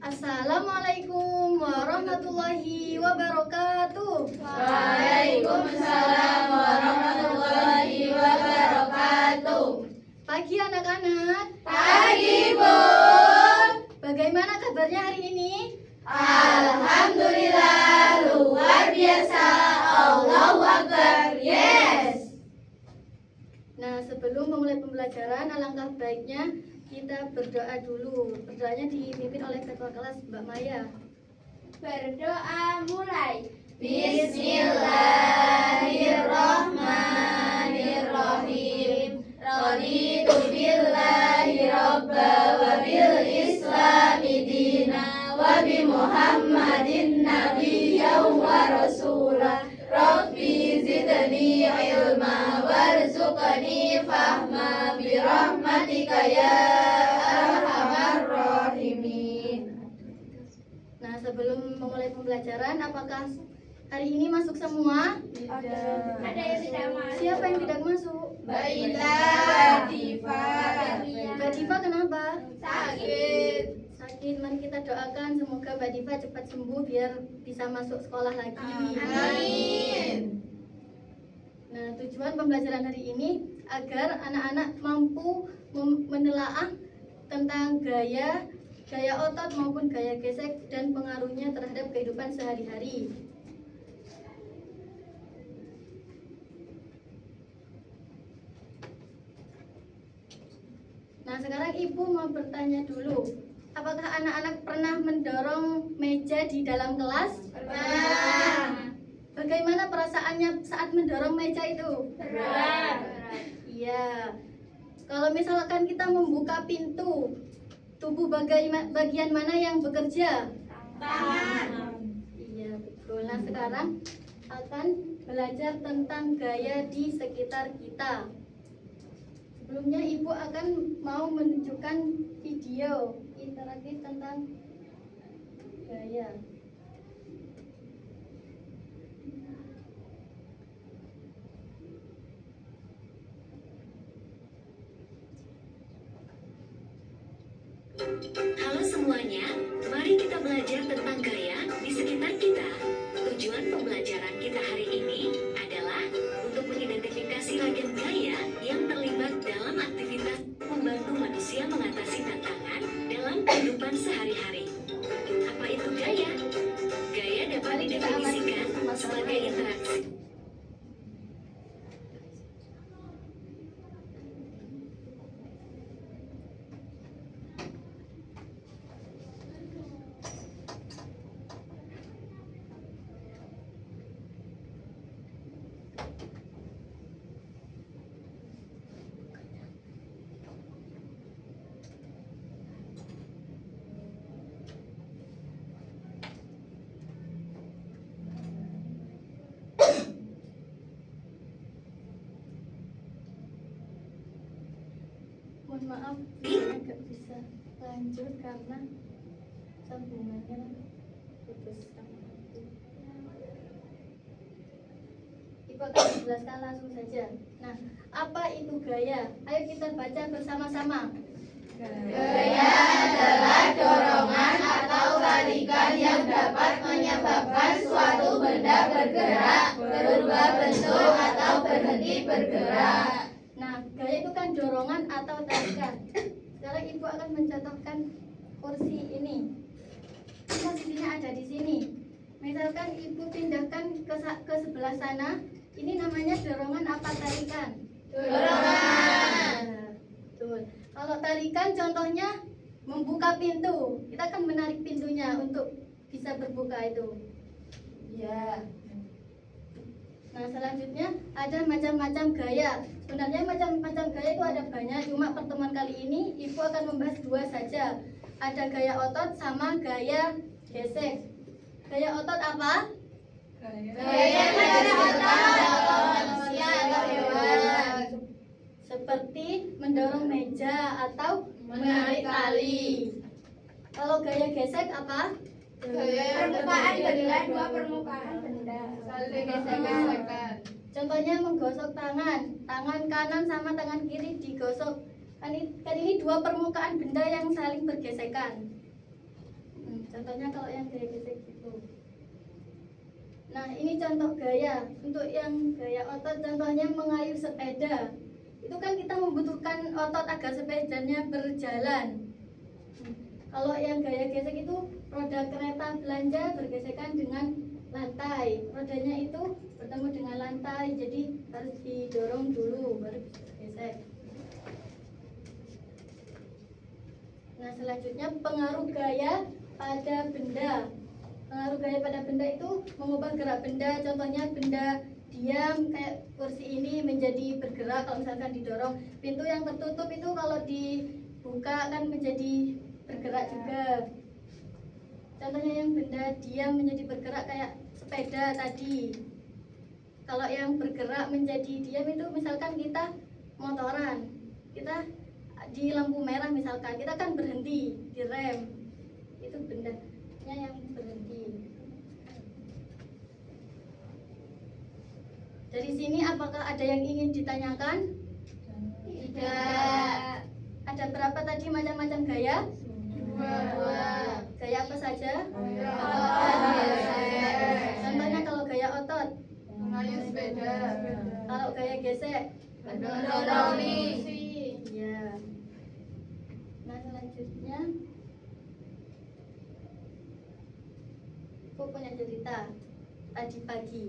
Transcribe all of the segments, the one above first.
Assalamualaikum warahmatullahi wabarakatuh. Waalaikumsalam warahmatullahi wabarakatuh. Pagi anak-anak. Pagi, Bu. Bagaimana kabarnya hari ini? Alhamdulillah, luar biasa. Allahu Akbar. Yes. Nah, sebelum memulai pembelajaran, alangkah baiknya kita berdoa dulu. Berdoanya dipimpin oleh ketua kelas Mbak Maya. Berdoa mulai. Bismillahirrahmanirrahim. Raditu billahi robba wa bil islami dina wa bi Muhammadin nabiyya wa rasulah. Rabbi zidni ilma warzuqni fahma bi rahmatika ya arhamar rahimin. Nah, sebelum memulai pembelajaran, apakah hari ini masuk semua? Ada yang tidak masuk. Siapa yang tidak masuk? Mbak Indah, Diva. Mbak Diva kenapa? Sakit. Sakit. Mari kita doakan semoga Mbak Diva cepat sembuh biar bisa masuk sekolah lagi. Amin. Nah, tujuan pembelajaran hari ini agar anak-anak mampu menelaah tentang gaya otot maupun gaya gesek dan pengaruhnya terhadap kehidupan sehari-hari. Nah, sekarang Ibu mau bertanya dulu, apakah anak-anak pernah mendorong meja di dalam kelas? Pernah. Bagaimana perasaannya saat mendorong meja itu? Berat. Iya. Kalau misalkan kita membuka pintu, tubuh bagian mana yang bekerja? Tangan. Iya, betul. Nah, sekarang akan belajar tentang gaya di sekitar kita. Sebelumnya Ibu akan mau menunjukkan video interaktif tentang gaya. Halo semuanya, mari kita belajar tentang gaya di sekitar kita. Tujuan pembelajaran kita hari ini adalah untuk mengidentifikasi ragam gaya yang terlibat dalam aktivitas membantu manusia mengatasi tantangan dalam kehidupan sehari-hari. Apa itu gaya? Gaya dapat didefinisikan sebagai interaksi. Mohon maaf, saya nggak bisa lanjut karena sambungannya putus. Ibu akan menjelaskan langsung saja. Nah, apa itu gaya? Ayo kita baca bersama-sama. Gaya adalah dorongan atau tarikan yang dapat menyebabkan suatu benda bergerak, berubah bentuk atau berhenti bergerak. Nah, gaya itu kan dorongan atau tarikan. Sekarang Ibu akan mencontohkan kursi ini. Posisinya ada di sini. Misalkan Ibu pindahkan ke sebelah sana, ini namanya dorongan apa tarikan? Dorongan. Nah, betul. Kalau tarikan contohnya membuka pintu. Kita akan menarik pintunya untuk bisa berbuka itu. Ya. Nah, selanjutnya ada macam-macam gaya. Sebenarnya macam-macam gaya itu ada banyak, cuma pertemuan kali ini Ibu akan membahas dua saja. Ada gaya otot sama gaya gesek. Gaya otot apa? Gaya pada otot manusia atau hewan. Seperti mendorong meja atau menarik tali. Kalau gaya gesek apa? Permukaan benda, dua permukaan benda. Saling gesek-gesekan. Contohnya menggosok tangan kanan sama tangan kiri digosok. Kan ini dua permukaan benda yang saling bergesekan. Contohnya kalau yang gaya gesek gitu. Nah, ini contoh gaya. Untuk yang gaya otot, contohnya mengayuh sepeda. Itu kan kita membutuhkan otot agar sepedanya berjalan. Kalau yang gaya gesek itu roda kereta belanja bergesekan dengan lantai. Rodanya itu bertemu dengan lantai, jadi harus didorong dulu baru bisa gesek. Nah, selanjutnya pengaruh gaya pada benda. Pengaruh gaya pada benda itu mengubah gerak benda. Contohnya benda diam kayak kursi ini menjadi bergerak kalau misalkan didorong. Pintu yang tertutup itu kalau dibuka kan menjadi bergerak juga. Contohnya yang benda diam menjadi bergerak kayak sepeda tadi. Kalau yang bergerak menjadi diam itu misalkan kita motoran, kita di lampu merah misalkan, kita kan berhenti di rem, itu bendanya yang berhenti. Dari sini apakah ada yang ingin ditanyakan? Tidak. Ada berapa tadi macam-macam gaya? Dua. Gaya apa saja? Otot gesek. Contohnya kalau gaya otot, Mengayuh sepeda. kalau gaya gesek, Mendorong iya. Nah, selanjutnya aku punya cerita tadi pagi.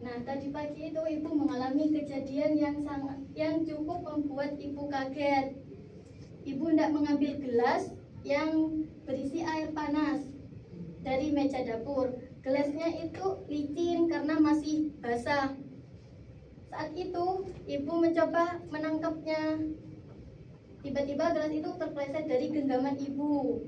Nah, tadi pagi itu ibu mengalami kejadian yang cukup membuat ibu kaget. Ibu hendak mengambil gelas yang berisi air panas dari meja dapur. Gelasnya itu licin karena masih basah. Saat itu ibu mencoba menangkapnya. Tiba-tiba gelas itu terpeleset dari genggaman ibu.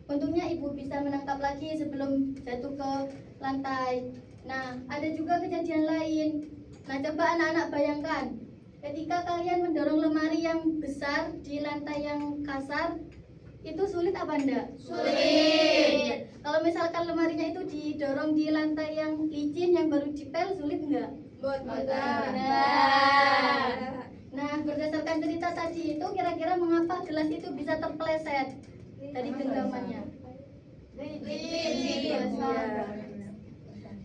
Untungnya ibu bisa menangkap lagi sebelum jatuh ke lantai. Nah, ada juga kejadian lain. Nah, coba anak-anak bayangkan, ketika kalian mendorong lemari yang besar di lantai yang kasar, itu sulit apa enggak? Sulit. Kalau misalkan lemarinya itu didorong di lantai yang licin yang baru dipel, sulit enggak? Benar. Nah, berdasarkan cerita tadi itu, kira-kira mengapa gelas itu bisa terpeleset dari genggamannya? Licin.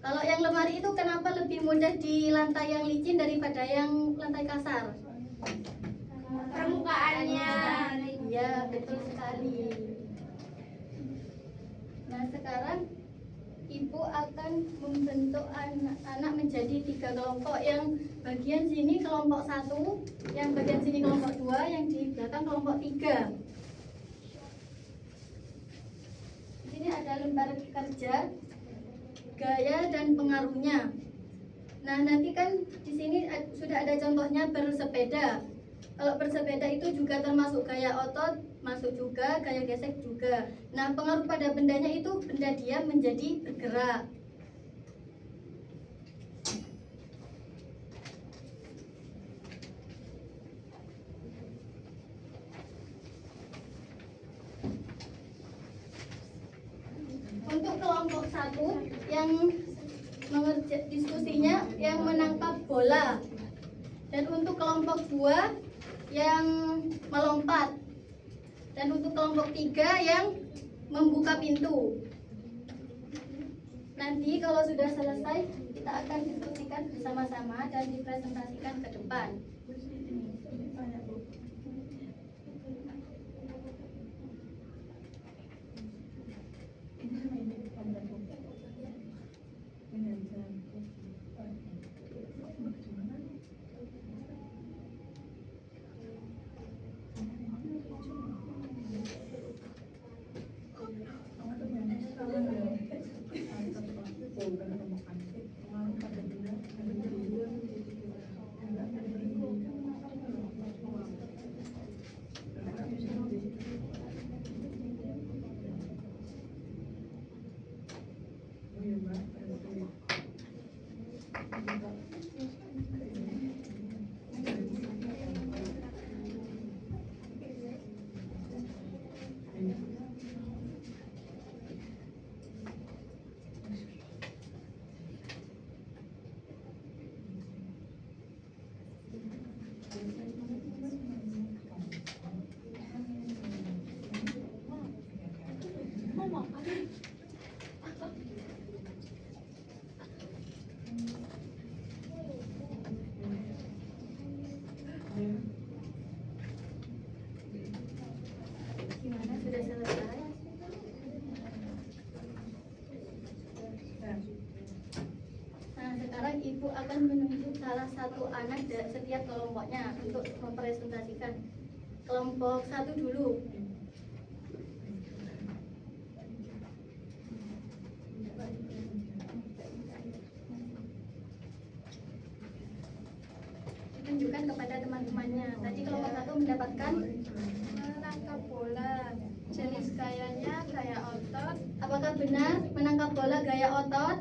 Kalau yang lemari itu kenapa lebih mudah di lantai yang licin daripada yang lantai kasar? Permukaannya. Ya, betul sekali. Nah, sekarang ibu akan membentuk anak-anak menjadi 3 kelompok. Yang bagian sini kelompok 1, yang bagian sini kelompok 2, yang di belakang kelompok 3. Di sini ada lembar kerja gaya dan pengaruhnya. Nah, nanti kan di sini sudah ada contohnya bersepeda. Kalau bersepeda itu juga termasuk gaya otot, masuk juga, gaya gesek juga. Nah, pengaruh pada bendanya itu benda diam menjadi bergerak. Untuk kelompok 1 yang diskusinya yang menangkap bola, dan untuk kelompok 2 yang melompat, dan untuk kelompok 3 yang membuka pintu. Nanti kalau sudah selesai kita akan diskusikan bersama-sama dan dipresentasikan ke depan. akan menunjuk salah satu anak dari setiap kelompoknya untuk mempresentasikan. Kelompok 1 dulu. Ditunjukkan kepada teman-temannya. Tadi kelompok 1 mendapatkan Menangkap bola. Jenis gayanya gaya otot. apakah benar menangkap bola gaya otot?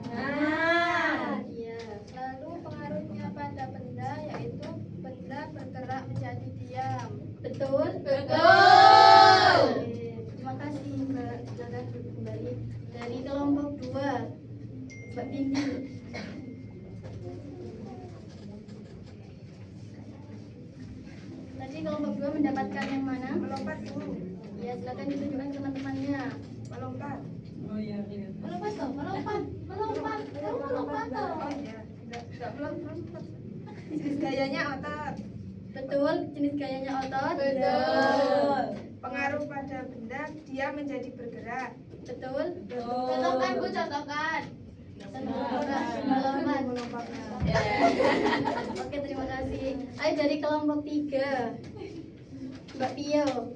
Benar. Iya. Lalu pengaruhnya pada benda yaitu benda bergerak menjadi diam. Betul? Betul. Oke, terima kasih Mbak. Silakan duduk kembali. Dari kelompok 2, Mbak Bindi. Tadi kelompok 2 mendapatkan yang mana? Melompat dulu. Ya, silakan ditunjukkan ke teman-temannya. Melompat. Melompat toh, melompat. Kamu melompat toh. Oh iya. Enggak melompat. Jenis gayanya otot. Betul, jenis gayanya otot. Betul. Pengaruh pada benda dia menjadi bergerak. Betul. Contohkan Bu, contohkan. Melompat. Oke, terima kasih. Ayo dari kelompok 3, Mbak Pio.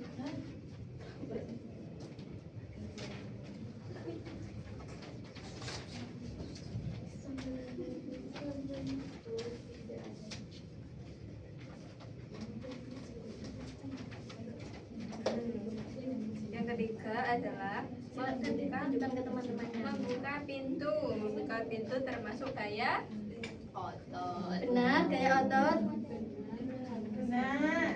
Yang ketiga adalah Silakan ditunjukkan ke teman-temannya. membuka pintu. Membuka pintu termasuk gaya otot. Benar, gaya otot. Benar.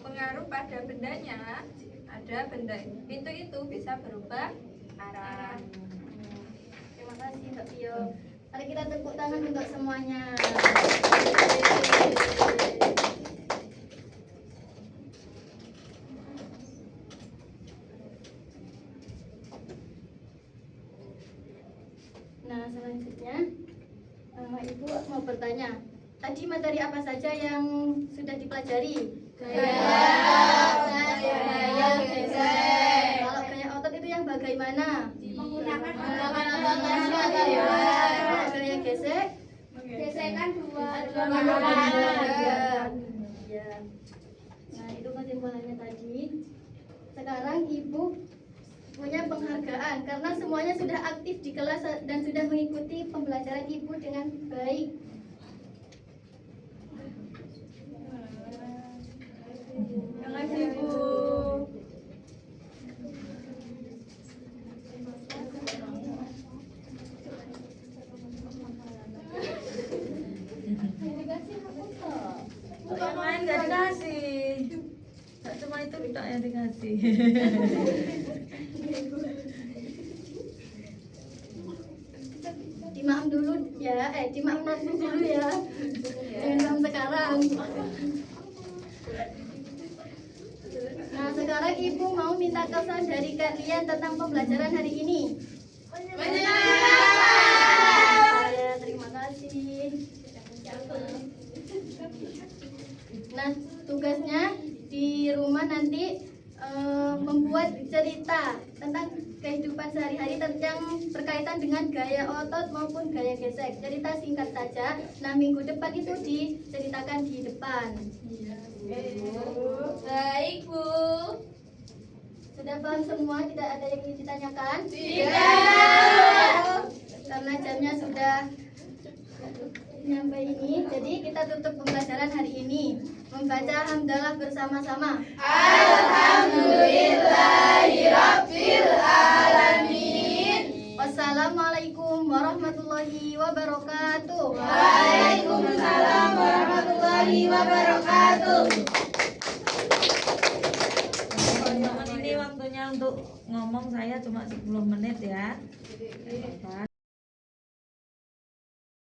Pengaruh pada bendanya, ada benda pintu itu bisa berubah arah. Terima kasih Mbak Pio. Mari kita tepuk tangan untuk semuanya. Nah, selanjutnya Ibu mau bertanya. Tadi materi apa saja yang sudah dipelajari? Gaya gesek. Kalau gaya otot itu yang bagaimana? Menggunakan Kalau gaya gesek? gesekan dua Iya. Nah, itu kesimpulannya tadi. Sekarang Ibu punya penghargaan karena semuanya sudah aktif di kelas dan sudah mengikuti pembelajaran Ibu dengan baik. Terima kasih Bu. Yang lain nggak dikasih. Nggak cuma itu tidak yang dikasih. Dimakan dulu ya, dimakan dulu ya. Jangan sekarang. Nah, sekarang Ibu mau minta kesan dari kalian tentang pembelajaran hari ini. Ya, terima kasih. Nah, tugasnya di rumah nanti membuat cerita tentang kehidupan sehari-hari yang berkaitan dengan gaya otot maupun gaya gesek. Cerita singkat saja. Nah, minggu depan itu diceritakan di depan. Baik Bu. Sudah paham semua? Tidak ada yang ingin ditanyakan? Tidak. Karena jamnya sudah nyampe ini, jadi kita tutup pembelajaran hari ini. Membaca hamdalah bersama-sama. Alhamdulillahirabbil alamin. Wassalamualaikum warahmatullahi wabarakatuh. Waalaikumsalam warahmatullahi wabarakatuh. Teman-teman, ini waktunya untuk ngomong saya cuma 10 menit ya.